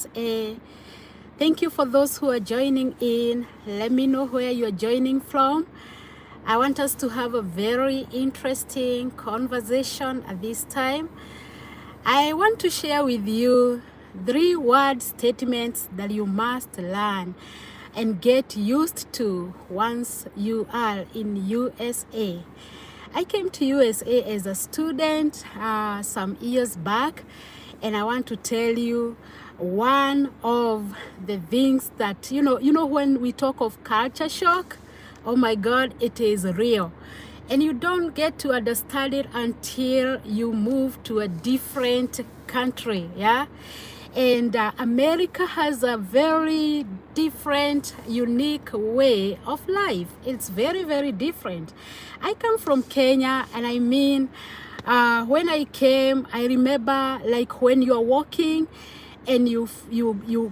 USA. Thank you for those who are joining in. Let me know where you are joining from. I want us to have a very interesting conversation at this time. I want to share with you 3-word statements that you must learn and get used to once you are in USA. I came to USA as a student some years back, and I want to tell you one of the things that, you know when we talk of culture shock, oh my God, it is real. And you don't get to understand it until you move to a different country, yeah? And America has a very different, unique way of life. It's very, very different. I come from Kenya, and I mean, when I came, I remember like when you are walking and you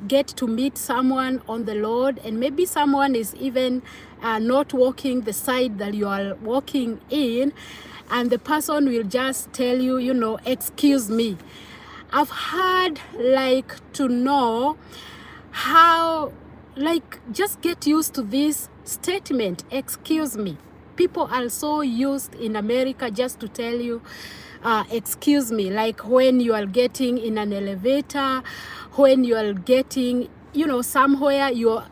get to meet someone on the road, and maybe someone is even not walking the side that you are walking in, and the person will just tell you, excuse me. I've had to know how, just get used to this statement, excuse me. People are so used in America just to tell you, excuse me, like when you are getting in an elevator, when you are getting, somewhere you're,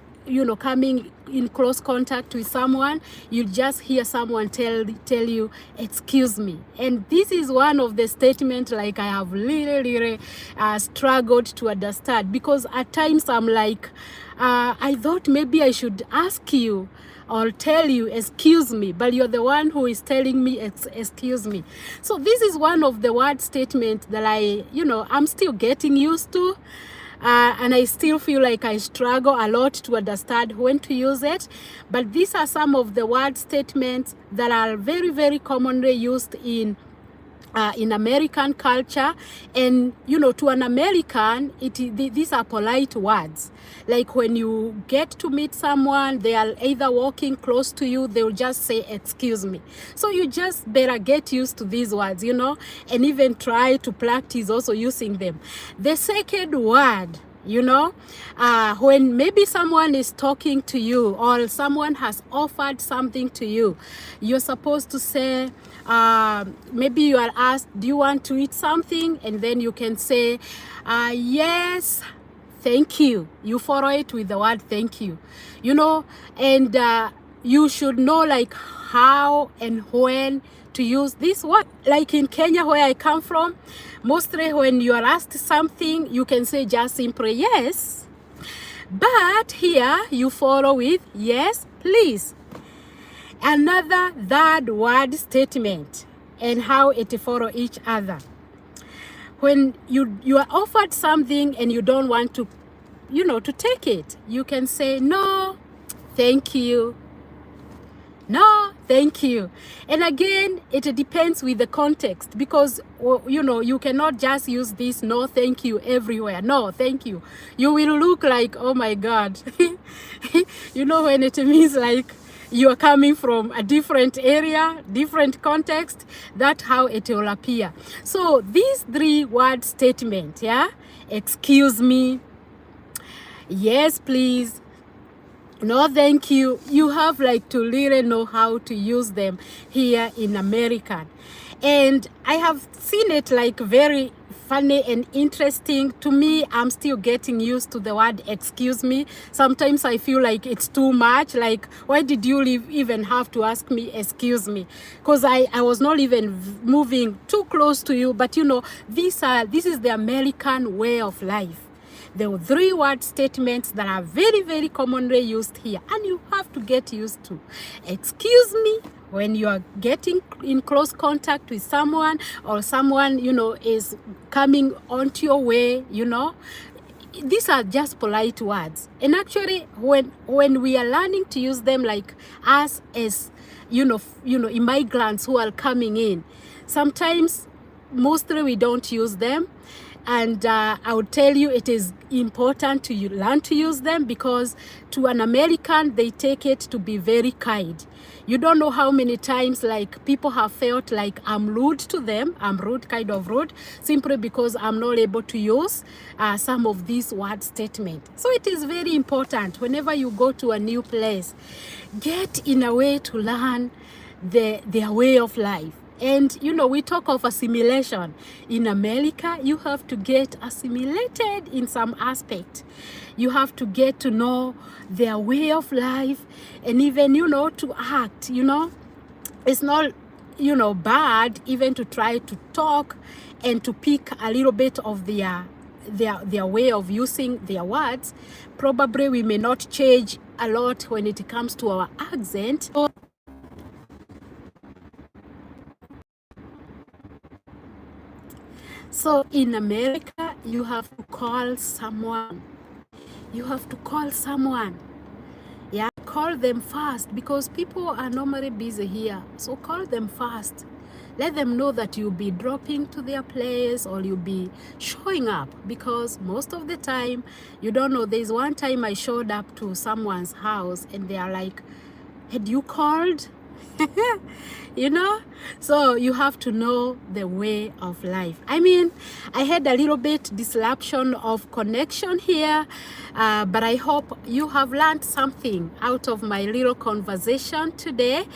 coming in close contact with someone, you just hear someone tell you, excuse me. And this is one of the statements I have really struggled to understand, because at times I'm like, I thought maybe I should ask you or tell you, excuse me, but you're the one who is telling me, excuse me. So this is one of the word statements that I'm still getting used to. And I still feel like I struggle a lot to understand when to use it. But these are some of the word statements that are very, very commonly used in American culture. And to an American, these are polite words. Like when you get to meet someone, they are either walking close to you, they'll just say, excuse me. So you just better get used to these words, and even try to practice also using them. The second word, when maybe someone is talking to you or someone has offered something to you, you're supposed to say, maybe you are asked, do you want to eat something? And then you can say, yes, thank you. You follow it with the word thank you, and you should know how and when to use this word. Like in Kenya, where I come from, mostly when you are asked something, you can say just simply yes. But here you follow with yes, please. Another third word statement and how it follow each other. When you are offered something and you don't want to, to take it, you can say no, thank you. No, thank you. And again, it depends with the context, because you cannot just use this no thank you everywhere. No, thank you. You will look like, oh my God. When it means you are coming from a different area, different context, that's how it will appear. So these 3-word statements, yeah, excuse me, yes please, no thank you, you have to really know how to use them here in America. And I have seen it very funny and interesting. To me, I'm still getting used to the word excuse me. Sometimes I feel like it's too much. Why did you even have to ask me excuse me? Because I was not even moving too close to you. But this is the American way of life. There are 3-word statements that are very, very commonly used here, and you have to get used to. Excuse me, when you are getting in close contact with someone, or someone, is coming onto your way, these are just polite words. And actually, when we are learning to use them, us as, immigrants who are coming in, sometimes, mostly we don't use them. And I would tell you it is important to learn to use them, because to an American, they take it to be very kind. You don't know how many times like people have felt like I'm rude to them. I'm rude, kind of rude, simply because I'm not able to use some of these word statements. So it is very important whenever you go to a new place, get in a way to learn their way of life. And you know, we talk of assimilation. In America, you have to get assimilated in some aspect. You have to get to know their way of life, and even, you know, to act, you know. It's not, you know, bad even to try to talk and to pick a little bit of their way of using their words. Probably we may not change a lot when it comes to our accent. So in America, you have to call someone. You have to call someone. Yeah, call them fast, because people are normally busy here. So call them fast. Let them know that you'll be dropping to their place, or you'll be showing up, because most of the time, you don't know. There's one time I showed up to someone's house and they are like, had you called? You know, so you have to know the way of life. I mean, I had a little bit disruption of connection here, but I hope you have learned something out of my little conversation today.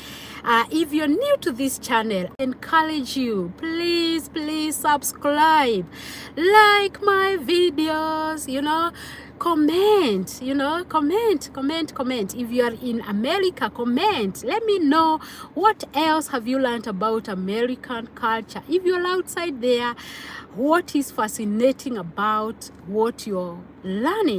If you're new to this channel, I encourage you, please subscribe, like my videos, you know, comment, you know, comment. If you are in America, comment. Let me know what else have you learned about American culture. If you're outside there, what is fascinating about what you're learning?